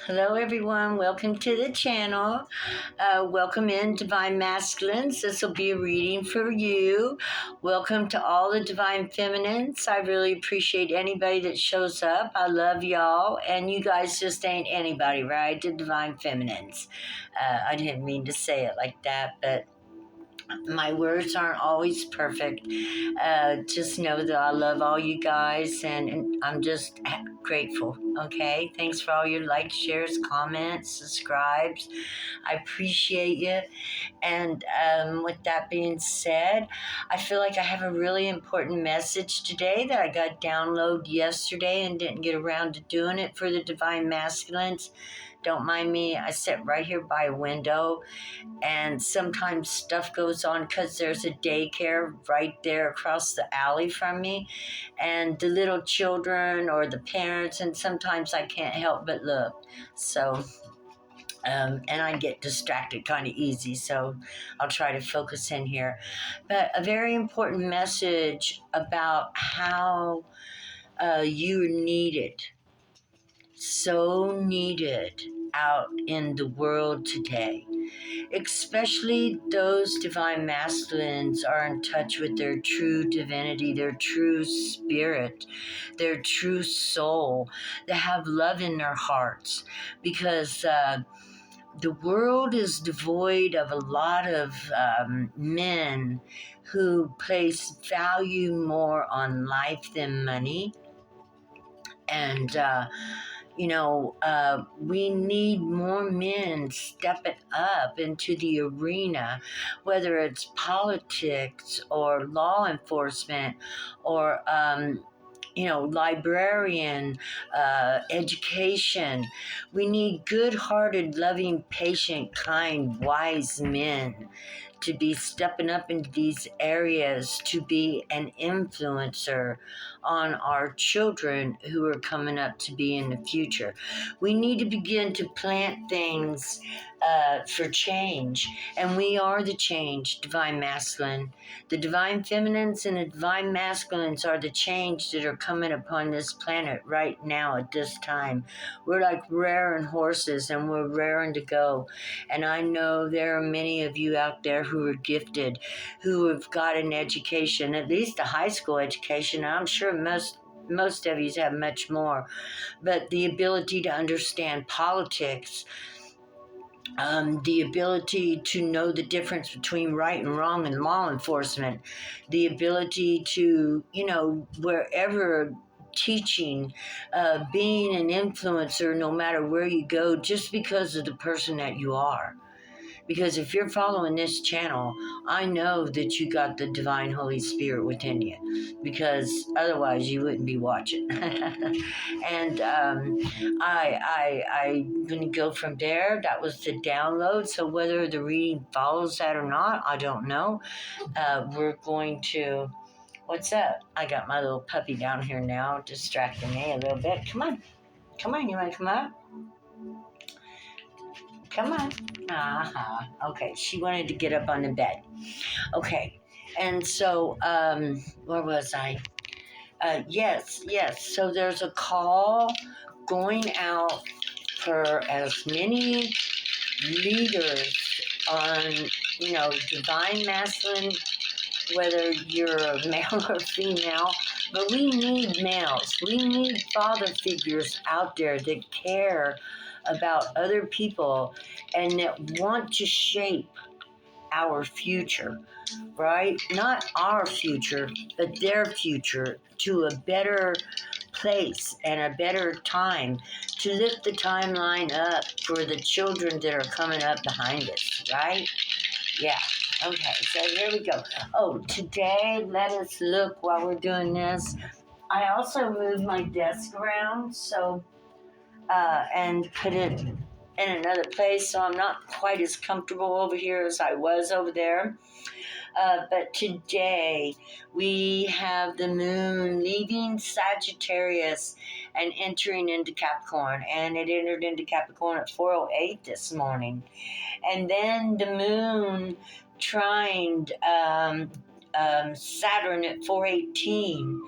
Hello, everyone. Welcome to the channel. Welcome in, Divine Masculines. This will be a reading for you. Welcome to all the Divine Feminines. I really appreciate anybody that shows up. I love y'all. And you guys just ain't anybody, right? The Divine Feminines. I didn't mean to say it like that, but my words aren't always perfect. Just know that I love all you guys and I'm just grateful. Okay. Thanks for all your likes, shares, comments, subscribes. I appreciate you. And with that being said, I feel like I have a really important message today that I got downloaded yesterday and didn't get around to doing it for the Divine Masculines. Don't mind me. I sit right here by a window and sometimes stuff goes on because there's a daycare right there across the alley from me, and the little children or the parents, and sometimes I can't help but look. So and I get distracted kind of easy, so I'll try to focus in here. But a very important message about how you're needed, so needed out in the world today. Especially those divine masculines are in touch with their true divinity, their true spirit, their true soul. They have love in their hearts because the world is devoid of a lot of men who place value more on life than money. And we need more men stepping up into the arena, whether it's politics or law enforcement or, librarian, education. We need good-hearted, loving, patient, kind, wise men to be stepping up into these areas to be an influencer on our children who are coming up to be in the future. We need to begin to plant things for change, and we are the change, Divine Masculine. The Divine Feminines and the Divine Masculines are the change that are coming upon this planet right now at this time. We're like raring horses, and we're raring to go. And I know there are many of you out there who are gifted, who have got an education, at least a high school education. I'm sure most of you have much more, but the ability to understand politics, the ability to know the difference between right and wrong in law enforcement, the ability to, wherever teaching, being an influencer no matter where you go, just because of the person that you are. Because if you're following this channel, I know that you got the divine Holy Spirit within you, because otherwise you wouldn't be watching. And I'm going to go from there. That was the download. So whether the reading follows that or not, I don't know. We're going to... What's up? I got my little puppy down here now, distracting me a little bit. Come on. Come on, you want to come up? Come on. Okay, she wanted to get up on the bed. Okay, and so, where was I? Yes. So there's a call going out for as many leaders on, divine masculine, whether you're a male or female, but we need males. We need father figures out there that care about other people and that want to shape our future, right? Not our future, but their future to a better place and a better time, to lift the timeline up for the children that are coming up behind us, right? Yeah. Okay, so here we go. Oh, today, let us look while we're doing this. I also moved my desk around, so, and put it in another place, so I'm not quite as comfortable over here as I was over there. But today, we have the moon leaving Sagittarius and entering into Capricorn, and it entered into Capricorn at 4:08 this morning. And then the moon trined Saturn at 4:18,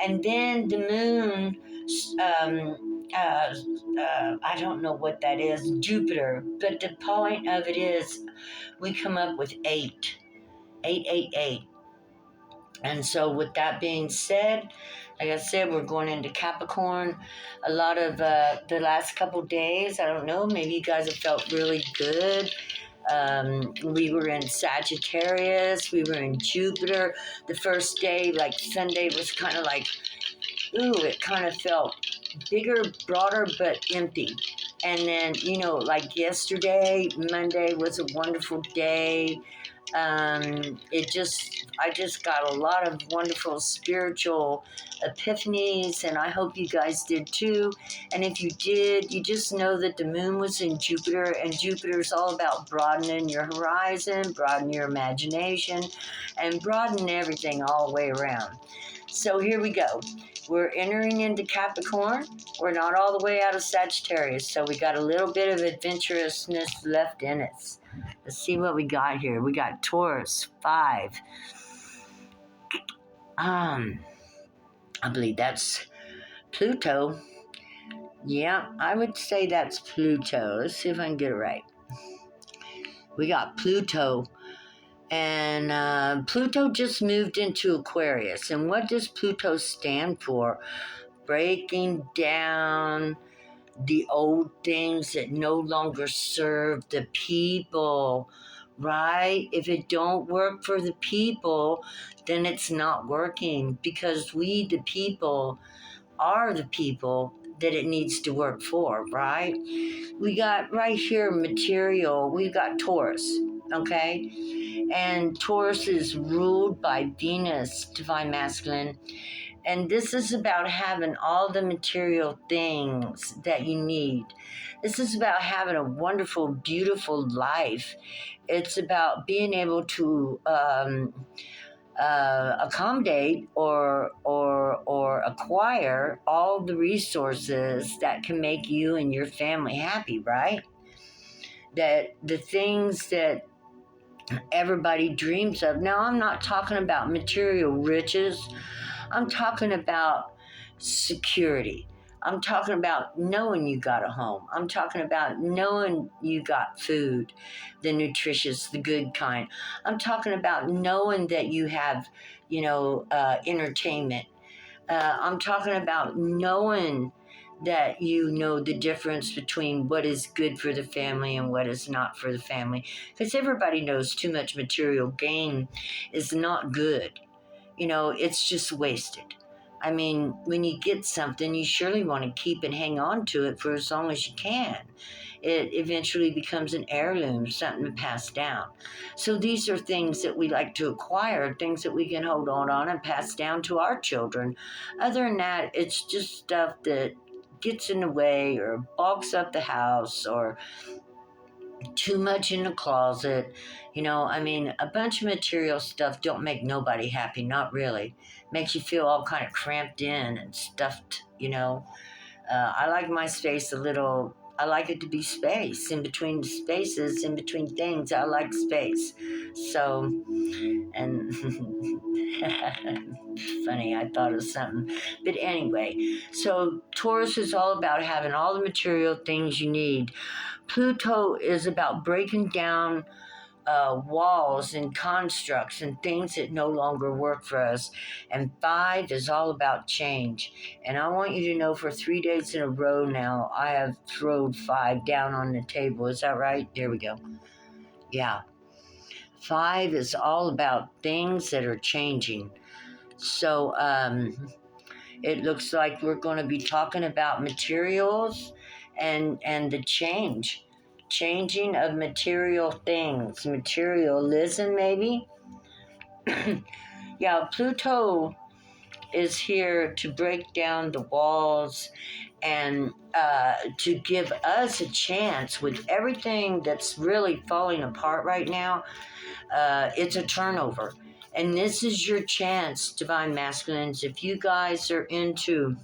and then the moon I don't know what that is, Jupiter. But the point of it is, we come up with 8. And so, with that being said, like I said, we're going into Capricorn. A lot of the last couple days, I don't know, maybe you guys have felt really good. We were in Sagittarius, we were in Jupiter. The first day, like Sunday, was kind of like, ooh, it kind of felt bigger, broader, but empty. And then, like yesterday, Monday was a wonderful day. I just got a lot of wonderful spiritual epiphanies, and I hope you guys did too. And if you did, you just know that the moon was in Jupiter, and Jupiter is all about broadening your horizon, broadening your imagination, and broadening everything all the way around. So here we go. We're entering into Capricorn. We're not all the way out of Sagittarius, so we got a little bit of adventurousness left in us. Let's see what we got here. We got Taurus, 5. I believe that's Pluto. Yeah, I would say that's Pluto. Let's see if I can get it right. We got Pluto. And Pluto just moved into Aquarius. And what does Pluto stand for? Breaking down the old things that no longer serve the people, right? If it don't work for the people, then it's not working, because we, the people, are the people that it needs to work for, right? We got right here material. We got Taurus, okay? And Taurus is ruled by Venus, divine masculine. And this is about having all the material things that you need. This is about having a wonderful, beautiful life. It's about being able to accommodate or acquire all the resources that can make you and your family happy, right? That the things that everybody dreams of. Now, I'm not talking about material riches. I'm talking about security. I'm talking about knowing you got a home. I'm talking about knowing you got food, the nutritious, the good kind. I'm talking about knowing that you have, entertainment. I'm talking about knowing that you know the difference between what is good for the family and what is not for the family. Because everybody knows too much material gain is not good. It's just wasted. I mean, when you get something, you surely want to keep and hang on to it for as long as you can. It eventually becomes an heirloom, something to pass down. So these are things that we like to acquire, things that we can hold on and pass down to our children. Other than that, it's just stuff that gets in the way or bogs up the house or too much in the closet. A bunch of material stuff don't make nobody happy, not really. Makes you feel all kind of cramped in and stuffed. I like my space I like it to be space in between spaces, in between things. I like space. So, and funny, I thought of something. But anyway, so Taurus is all about having all the material things you need. Pluto is about breaking down walls and constructs and things that no longer work for us. And 5 is all about change. And I want you to know, for 3 days in a row now, I have thrown 5 down on the table. Is that right? There we go. Yeah. 5 is all about things that are changing. So it looks like we're going to be talking about materials and the changing of material things, materialism maybe. Yeah, Pluto is here to break down the walls and to give us a chance with everything that's really falling apart right now. It's a turnover. And this is your chance, divine masculines. If you guys are into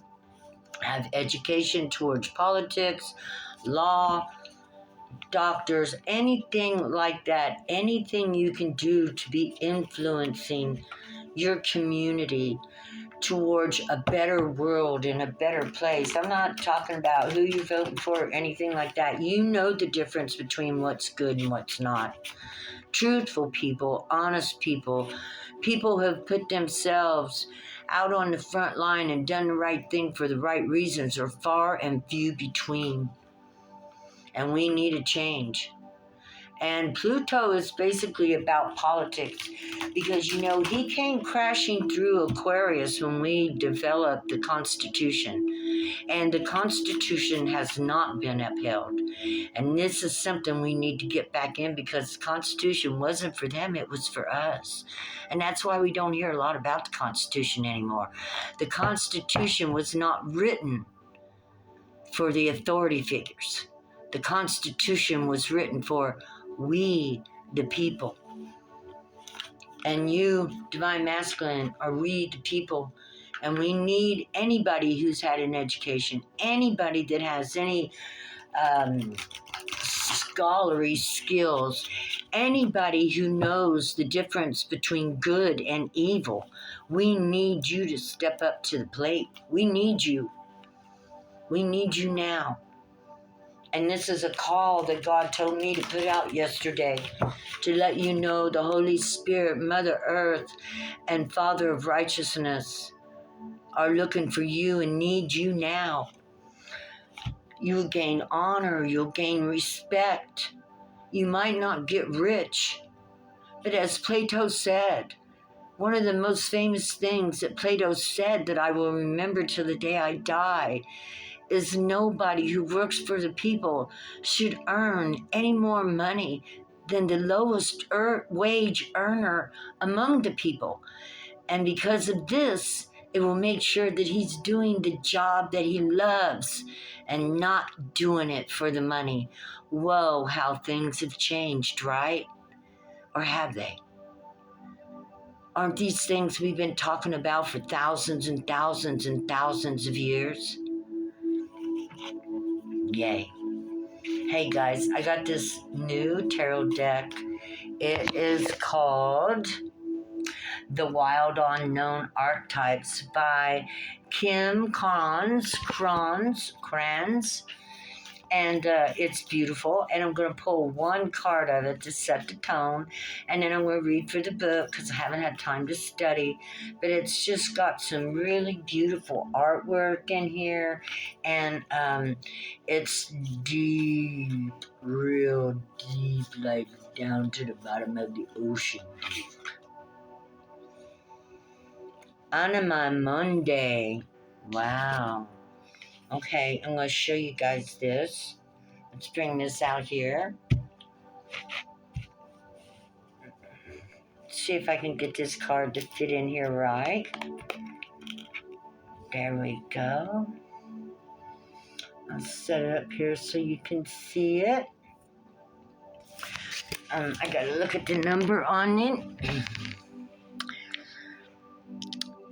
have education towards politics, law, doctors, anything like that, anything you can do to be influencing your community, towards a better world and a better place. I'm not talking about who you're voting for or anything like that. You know the difference between what's good and what's not. Truthful people, honest people, people who have put themselves out on the front line and done the right thing for the right reasons are far and few between. And we need a change. And Pluto is basically about politics because, you know, he came crashing through Aquarius when we developed the Constitution. And the Constitution has not been upheld. And this is something we need to get back in because the Constitution wasn't for them, it was for us. And that's why we don't hear a lot about the Constitution anymore. The Constitution was not written for the authority figures. The Constitution was written for we, the people. And you, Divine Masculine, are we, the people. And we need anybody who's had an education, anybody that has any scholarly skills, anybody who knows the difference between good and evil. We need you to step up to the plate. We need you. We need you now. And this is a call that God told me to put out yesterday to let you know the Holy Spirit, Mother Earth, and Father of Righteousness are looking for you and need you now. You'll gain honor, you'll gain respect. You might not get rich, but as Plato said, one of the most famous things that Plato said that I will remember till the day I die is nobody who works for the people should earn any more money than the lowest wage earner among the people. And because of this, it will make sure that he's doing the job that he loves and not doing it for the money. Whoa, how things have changed, right? Or have they? Aren't these things we've been talking about for thousands and thousands and thousands of years? Yay. Hey guys, I got this new tarot deck. It is called The Wild Unknown Archetypes by Kim Kranz. And it's beautiful. And I'm going to pull one card of it to set the tone. And then I'm going to read through the book because I haven't had time to study. But it's just got some really beautiful artwork in here. And it's deep, real deep, like down to the bottom of the ocean. Anima Monday. Wow. Okay, I'm going to show you guys this. Let's bring this out here. See if I can get this card to fit in here right. There we go. I'll set it up here so you can see it. I gotta look at the number on it.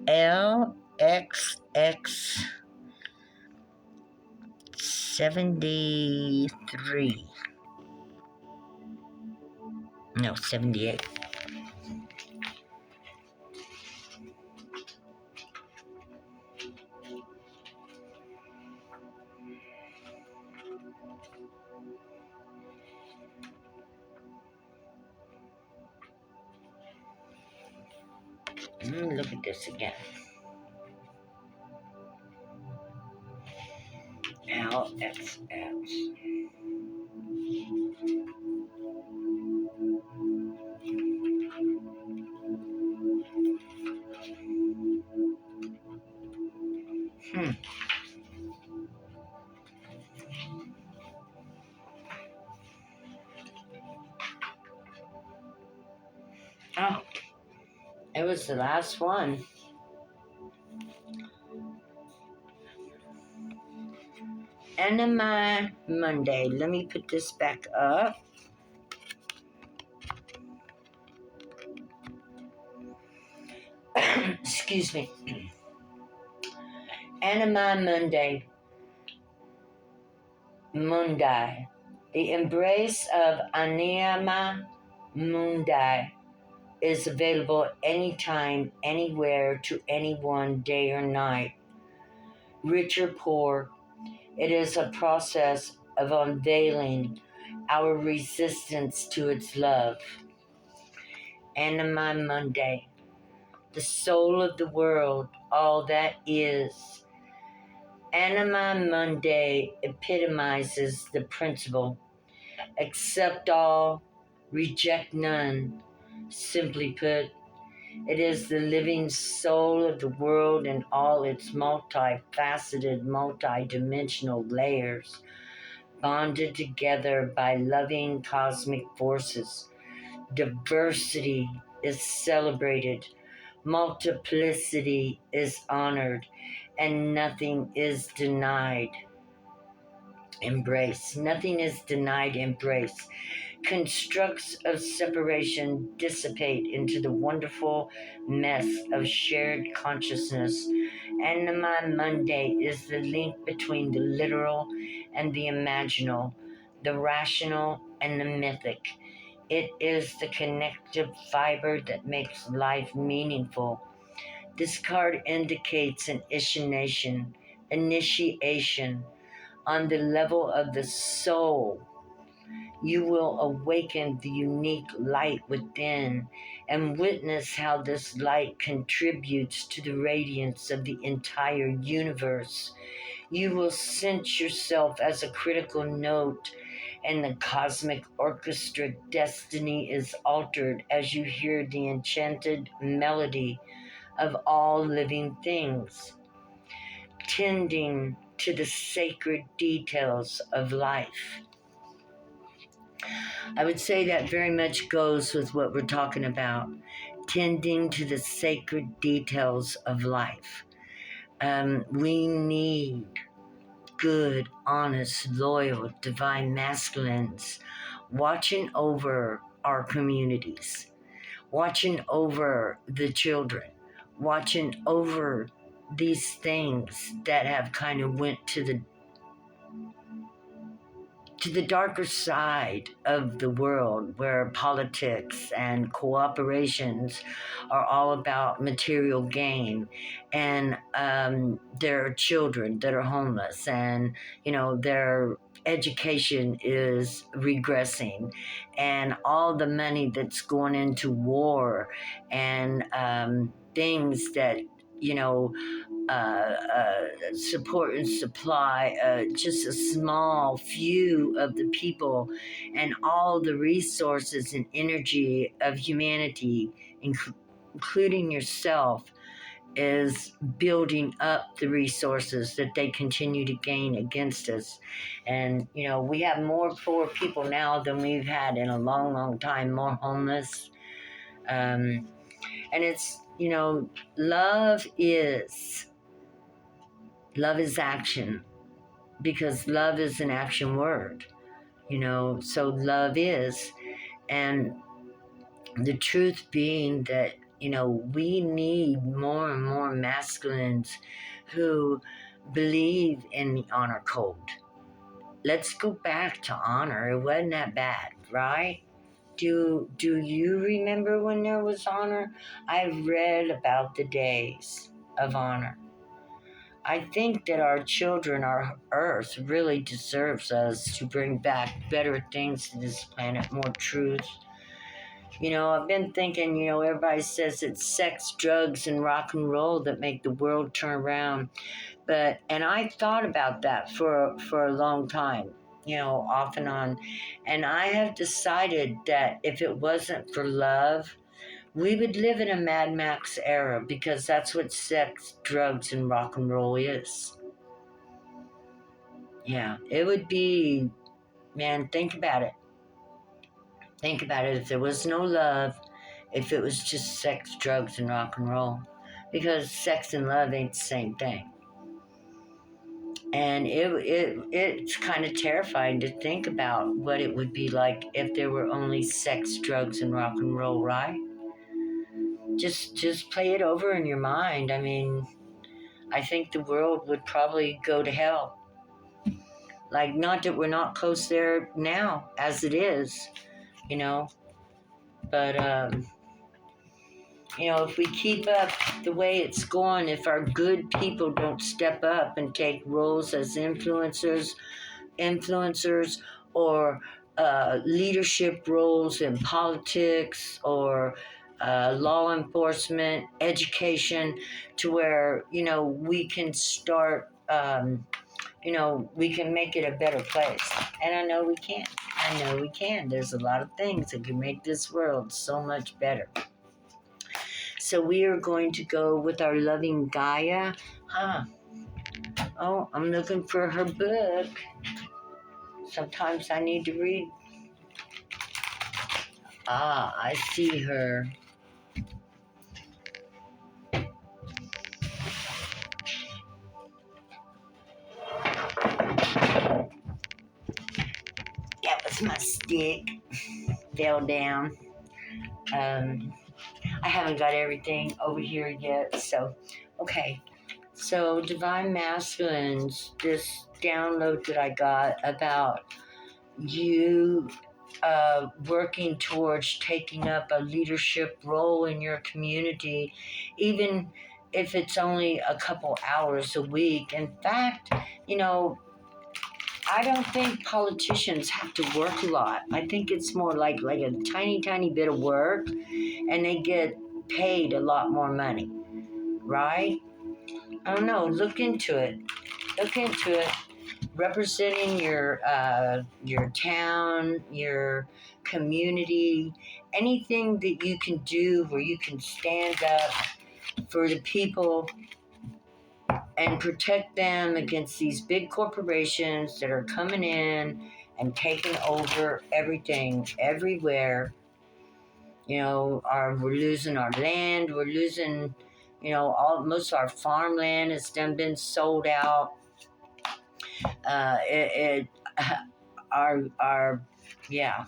LXX 73. No, 78. Look at this again. LXX. Oh, it was the last one. Anima Monday. Let me put this back up. Excuse me. Anima Monday. Mundi. The embrace of Anima Mundi. is available anytime, anywhere, to anyone, day or night. Rich or poor, it is a process of unveiling our resistance to its love. Anima Mundi, the soul of the world, all that is. Anima Mundi epitomizes the principle: accept all, reject none. Simply put, it is the living soul of the world in all its multifaceted, multidimensional layers, bonded together by loving cosmic forces. Diversity is celebrated, multiplicity is honored, and nothing is denied. Embrace. Nothing is denied embrace. Constructs of separation dissipate into the wonderful mess of shared consciousness. Anima Mundi is the link between the literal and the imaginal, the rational and the mythic. It is the connective fiber that makes life meaningful. This card indicates an initiation on the level of the soul. You will awaken the unique light within and witness how this light contributes to the radiance of the entire universe. You will sense yourself as a critical note, and the cosmic orchestra destiny is altered as you hear the enchanted melody of all living things, tending to the sacred details of life. I would say that very much goes with what we're talking about, tending to the sacred details of life. We need good, honest, loyal, divine masculines watching over our communities, watching over the children, watching over these things that have kind of went to the darker side of the world, where politics and cooperations are all about material gain, and there are children that are homeless, and their education is regressing, and all the money that's going into war, and things that you know support and supply just a small few of the people, and all the resources and energy of humanity, including yourself, is building up the resources that they continue to gain against us. And, we have more poor people now than we've had in a long, long time, more homeless. And it's, love is action, because love is an action word, so love is. And the truth being that, we need more and more masculines who believe in the honor code. Let's go back to honor. It wasn't that bad, right? Do you remember when there was honor? I've read about the days of honor. I think that our children, our earth, really deserves us to bring back better things to this planet, more truth. I've been thinking, everybody says it's sex, drugs, and rock and roll that make the world turn around. And I thought about that for a long time, off and on. And I have decided that if it wasn't for love, we would live in a Mad Max era, because that's what sex, drugs, and rock and roll is. Yeah, it would be, man, think about it. Think about it. If there was no love, if it was just sex, drugs, and rock and roll, because sex and love ain't the same thing. And it's kind of terrifying to think about what it would be like if there were only sex, drugs, and rock and roll, right? Just play it over in your mind. I mean, I think the world would probably go to hell. Like, not that we're not close there now, as it is, but if we keep up the way it's going, if our good people don't step up and take roles as influencers or leadership roles in politics or law enforcement, education, to where, we can start, we can make it a better place. And I know we can. I know we can. There's a lot of things that can make this world so much better. So we are going to go with our loving Gaia. Oh, I'm looking for her book. Sometimes I need to read. I see her. That was my stick. Fell down. I haven't got everything over here yet. So, okay. So, Divine Masculines, this download that I got about you working towards taking up a leadership role in your community, even if it's only a couple hours a week. In fact, I don't think politicians have to work a lot. I think it's more like a tiny, tiny bit of work, and they get paid a lot more money, right? I don't know. Look into it. Look into it. Representing your town, your community, anything that you can do where you can stand up for the people and protect them against these big corporations that are coming in and taking over everything, everywhere. We're losing our land. We're losing, most of our farmland has done been sold out. It our yeah.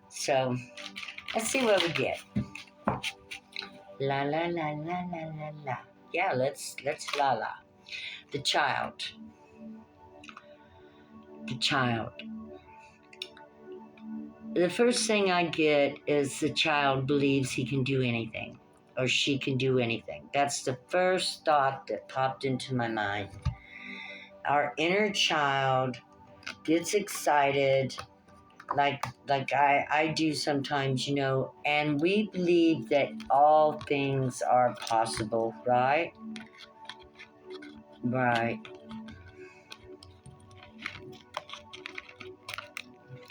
So let's see what we get. La la la la la la la. Yeah, let's la la. The child. The child. The first thing I get is the child believes he can do anything or she can do anything. That's the first thought that popped into my mind. Our inner child gets excited like I do sometimes, and we believe that all things are possible, right? Right.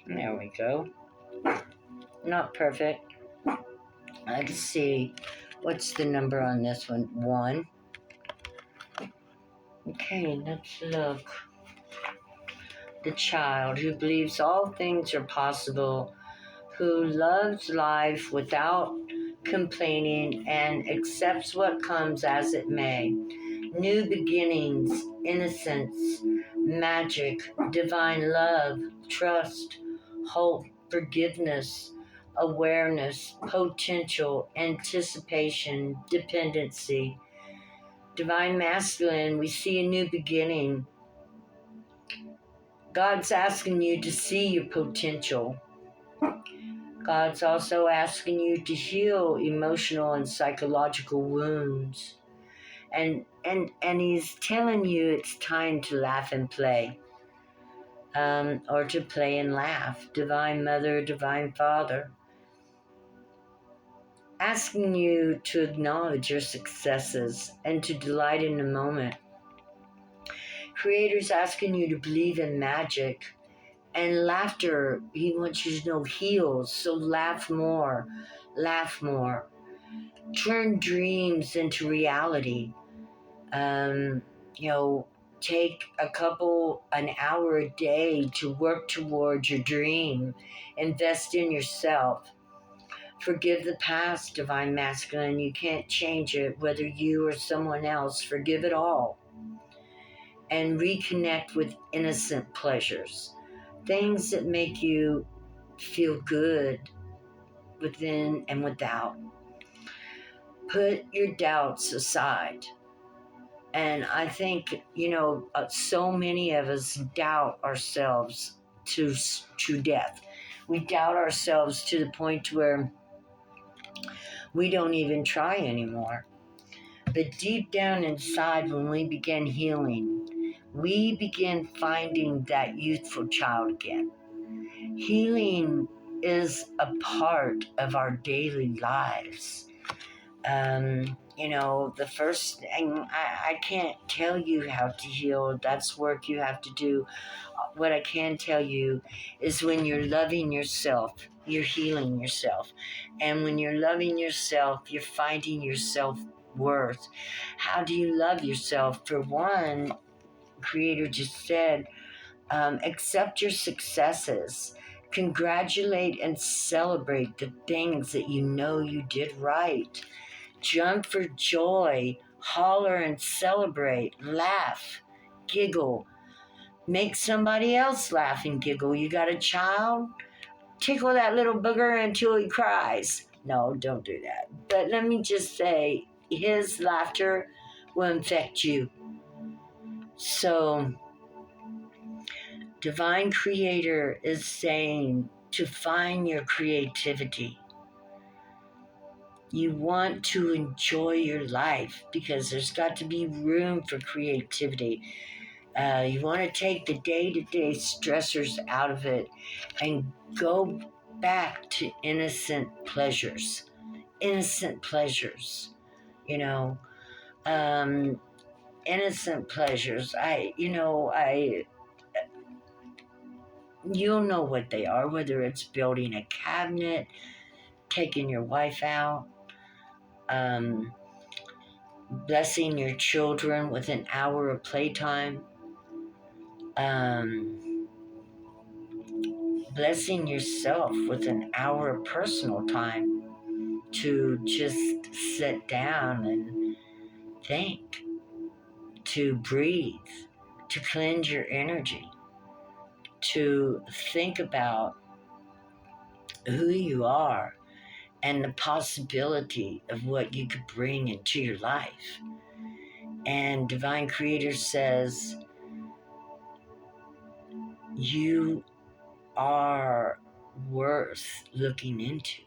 There we go. Not perfect. Let's see. What's the number on this one? 1. Okay, let's look. The child who believes all things are possible, who loves life without complaining and accepts what comes as it may. New beginnings, innocence, magic, divine love, trust, hope, forgiveness, awareness, potential, anticipation, dependency. Divine Masculine, we see a new beginning. God's asking you to see your potential. God's also asking you to heal emotional and psychological wounds. And he's telling you it's time to laugh and play. Or to play and laugh. Divine Mother, Divine Father. Asking you to acknowledge your successes and to delight in the moment. Creator's asking you to believe in magic. And laughter, he wants you to know, heals. So laugh more. Laugh more. Turn dreams into reality. Take an hour a day to work towards your dream. Invest in yourself. Forgive the past, Divine Masculine. You can't change it, whether you or someone else. Forgive it all. And reconnect with innocent pleasures. Things that make you feel good within and without. Put your doubts aside. And I think, so many of us doubt ourselves to death. We doubt ourselves to the point where We don't even try anymore. But deep down inside, when we begin healing, we begin finding that youthful child again. Healing is a part of our daily lives. The first thing, I can't tell you how to heal. That's work you have to do. What I can tell you is when you're loving yourself, you're healing yourself. And when you're loving yourself, you're finding your self-worth. How do you love yourself? For one, Creator just said, accept your successes. Congratulate and celebrate the things that you know you did right. Jump for joy, holler and celebrate, laugh, giggle, make somebody else laugh and giggle. You got a child? Tickle that little booger until he cries. No, don't do that. But let me just say, his laughter will infect you. So, Divine Creator is saying to find your creativity. You want to enjoy your life because there's got to be room for creativity. You want to take the day-to-day stressors out of it and go back to innocent pleasures. Innocent pleasures, you know. Innocent pleasures. You'll know what they are, whether it's building a cabinet, taking your wife out, blessing your children with an hour of playtime, blessing yourself with an hour of personal time to just sit down and think, to breathe, to cleanse your energy, to think about who you are and the possibility of what you could bring into your life. And Divine Creator says, you are worth looking into.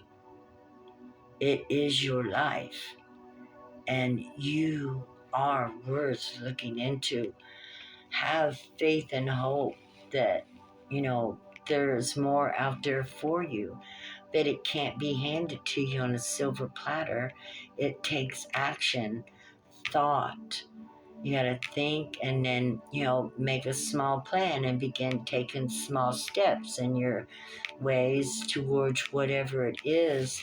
It is your life, and you are worth looking into. Have faith and hope that, there's more out there for you, that it can't be handed to you on a silver platter. It takes action, thought. You got to think and then, make a small plan and begin taking small steps in your ways towards whatever it is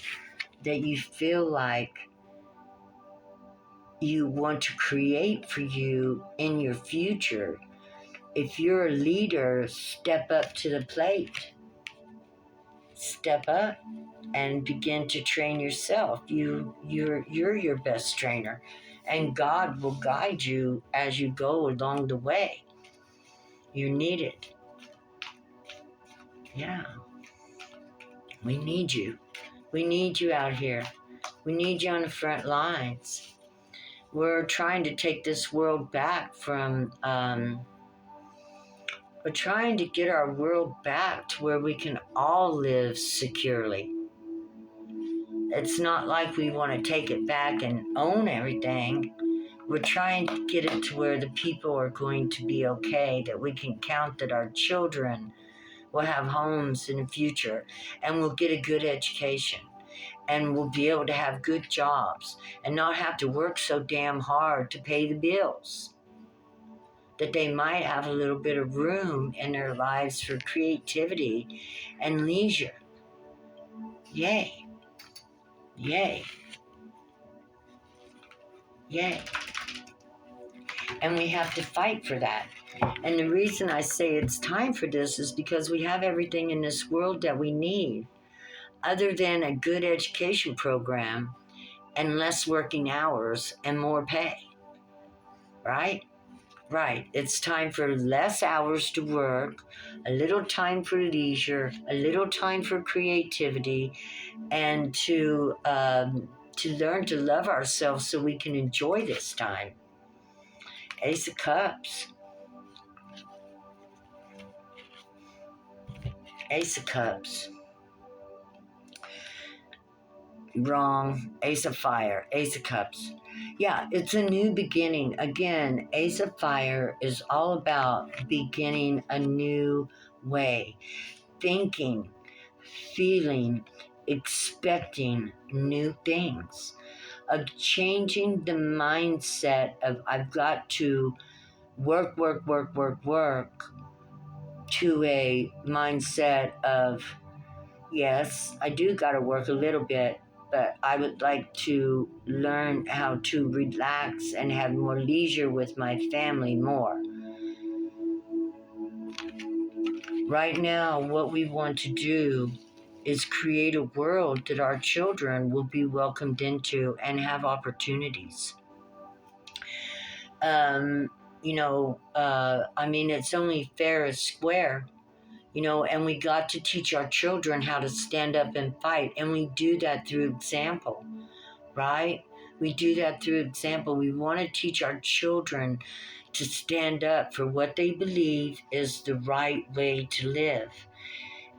that you feel like you want to create for you in your future. If you're a leader, step up to the plate. Step up and begin to train yourself. You're your best trainer, and God will guide you as you go along the way. You need it. Yeah. We need you. We need you out here. We need you on the front lines. We're trying to take this world back from, we're trying to get our world back to where we can all live securely. It's not like we want to take it back and own everything. We're trying to get it to where the people are going to be okay, that we can count that our children will have homes in the future and will get a good education and will be able to have good jobs and not have to work so damn hard to pay the bills. That they might have a little bit of room in their lives for creativity and leisure. Yay. Yay. Yay. And we have to fight for that. And the reason I say it's time for this is because we have everything in this world that we need, other than a good education program and less working hours and more pay. Right? Right. It's time for less hours to work, a little time for leisure, a little time for creativity, and to learn to love ourselves so we can enjoy this time. Ace of Cups. Ace of Cups. Wrong. Ace of Fire, Ace of Cups. Yeah, it's a new beginning. Again, Ace of Fire is all about beginning a new way, thinking, feeling, expecting new things, of changing the mindset of I've got to work, work, work, work, work, to a mindset of yes, I do got to work a little bit, but I would like to learn how to relax and have more leisure with my family more. Right now, what we want to do is create a world that our children will be welcomed into and have opportunities. Um, I mean, it's only fair as square, and we got to teach our children how to stand up and fight. And we do that through example, right? We do that through example. We want to teach our children to stand up for what they believe is the right way to live.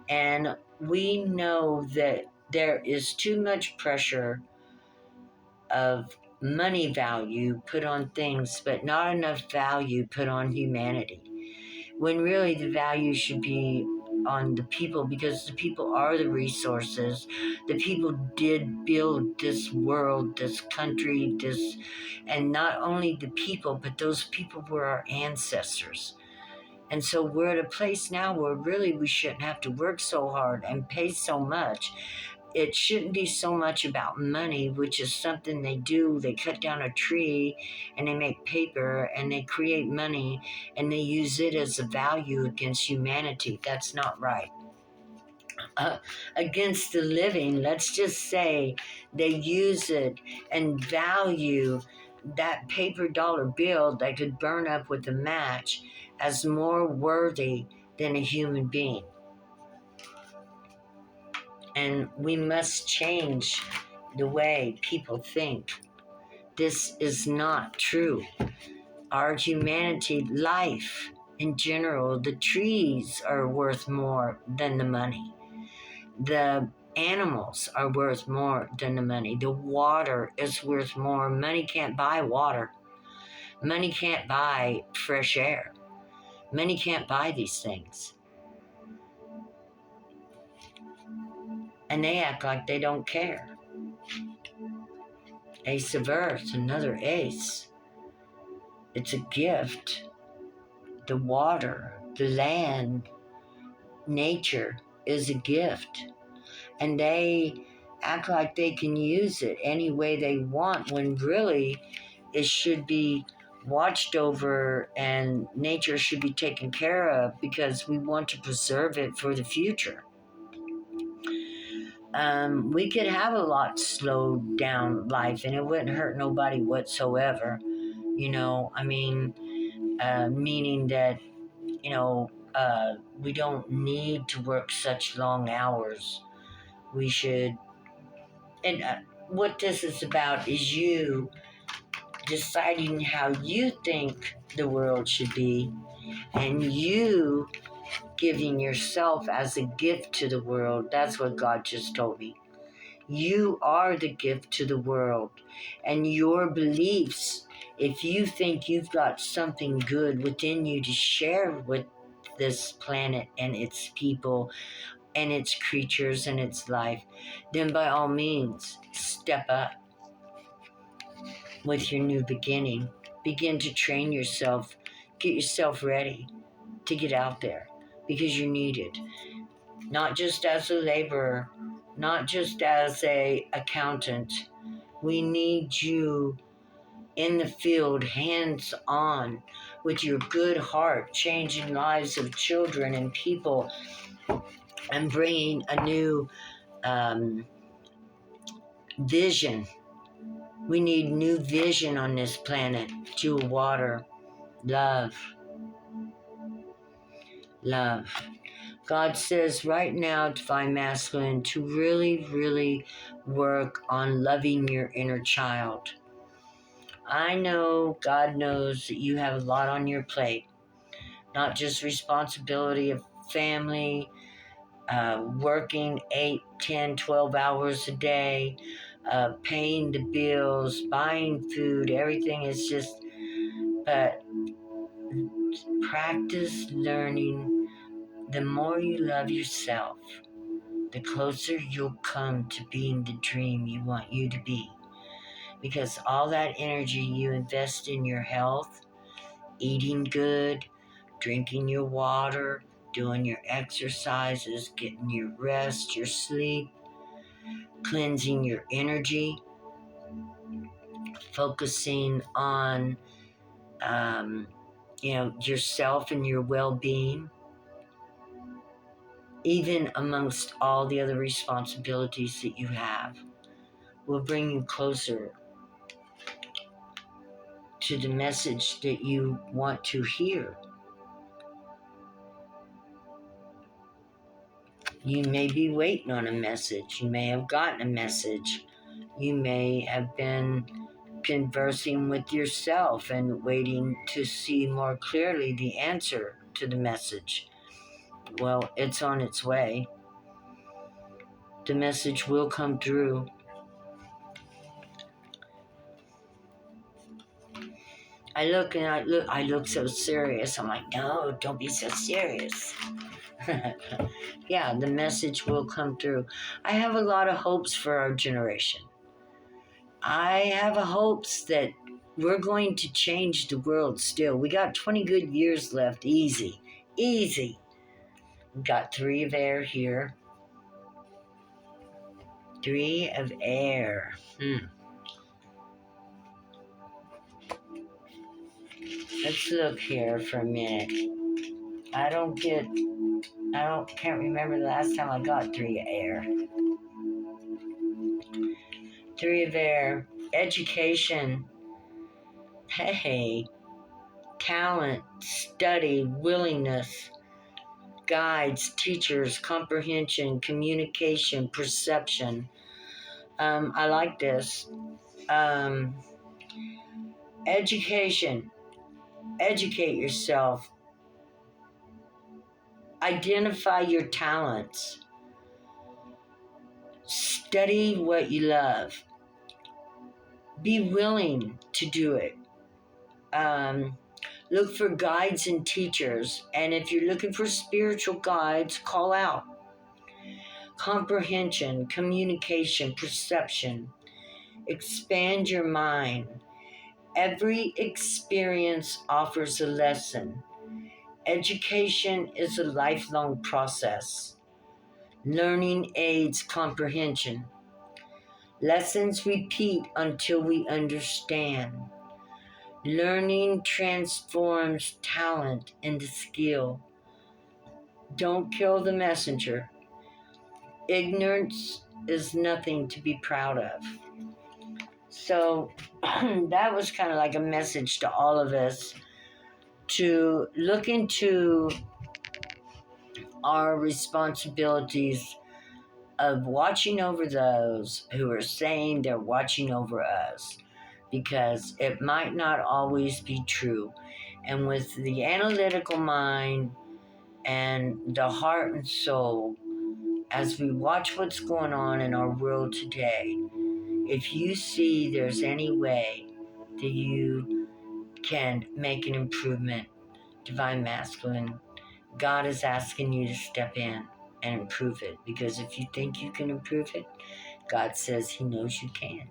And we know that there is too much pressure of money value put on things, but not enough value put on humanity. When really the value should be on the people, because the people are the resources. The people did build this world, this country, and not only the people, but those people were our ancestors. And so we're at a place now where really we shouldn't have to work so hard and pay so much. It shouldn't be so much about money, which is something they do. They cut down a tree and they make paper and they create money and they use it as a value against humanity. That's not right. Against the living, let's just say they use it and value that paper dollar bill that could burn up with a match as more worthy than a human being. And we must change the way people think. This is not true. Our humanity, life in general, the trees are worth more than the money. The animals are worth more than the money. The water is worth more. Money can't buy water. Money can't buy fresh air. Money can't buy these things. And they act like they don't care. Ace of Earth, another ace. It's a gift. The water, the land, nature is a gift. And they act like they can use it any way they want when really it should be watched over and nature should be taken care of because we want to preserve it for the future. We could have a lot slowed down life and it wouldn't hurt nobody whatsoever. Meaning that, we don't need to work such long hours. We should, and what this is about is you deciding how you think the world should be and you giving yourself as a gift to the world. That's what God just told me. You are the gift to the world, and your beliefs, if you think you've got something good within you to share with this planet and its people and its creatures and its life, then by all means, step up with your new beginning. Begin to train yourself. Get yourself ready to get out there because you're needed. Not just as a laborer, not just as a accountant. We need you in the field, hands on, with your good heart, changing lives of children and people and bringing a new vision. We need new vision on this planet. Jewel water, love. Love. God says right now, Divine Masculine, to really, really work on loving your inner child. I know, God knows that you have a lot on your plate. Not just responsibility of family, working 8, 10, 12 hours a day, paying the bills, buying food, everything is just, but practice learning. The more you love yourself, the closer you'll come to being the dream you want you to be. Because all that energy you invest in your health, eating good, drinking your water, doing your exercises, getting your rest, your sleep, cleansing your energy, focusing on yourself and your well-being, even amongst all the other responsibilities that you have, will bring you closer to the message that you want to hear. You may be waiting on a message. You may have gotten a message. You may have been conversing with yourself and waiting to see more clearly the answer to the message. Well, it's on its way. The message will come through. I look so serious. I'm like, no, don't be so serious. Yeah, the message will come through. I have a lot of hopes for our generation. I have a hopes that we're going to change the world still. We got 20 good years left. Easy. Easy. We've got 3 of air here. 3 of air. Let's look here for a minute. Can't remember the last time I got 3 of air. 3 of air. Education. Hey. Talent, study, willingness, guides, teachers, comprehension, communication, perception. I like this. Education. Educate yourself. Identify your talents. Study what you love. Be willing to do it. Look for guides and teachers. And if you're looking for spiritual guides, call out. Comprehension, communication, perception. Expand your mind. Every experience offers a lesson. Education is a lifelong process. Learning aids comprehension. Lessons repeat until we understand. Learning transforms talent into skill. Don't kill the messenger. Ignorance is nothing to be proud of. So that was kind of like a message to all of us to look into our responsibilities of watching over those who are saying they're watching over us, because it might not always be true. And with the analytical mind and the heart and soul, as we watch what's going on in our world today, if you see there's any way that you can make an improvement, Divine Masculine, God is asking you to step in and improve it. Because if you think you can improve it, God says He knows you can.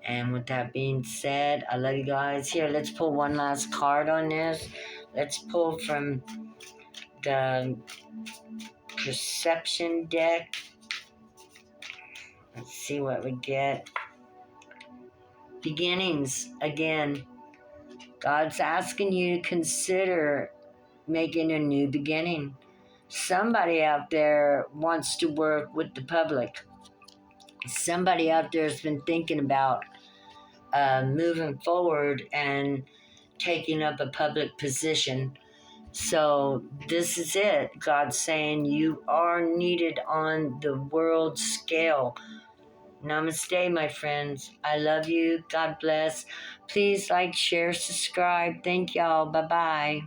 And with that being said, I love you guys. Here, let's pull one last card on this. Let's pull from the Perception deck. Let's see what we get. Beginnings again. God's asking you to consider making a new beginning. Somebody out there wants to work with the public. Somebody out there has been thinking about moving forward and taking up a public position. So this is it. God's saying you are needed on the world scale. Namaste, my friends. I love you. God bless. Please like, share, subscribe. Thank y'all. Bye-bye.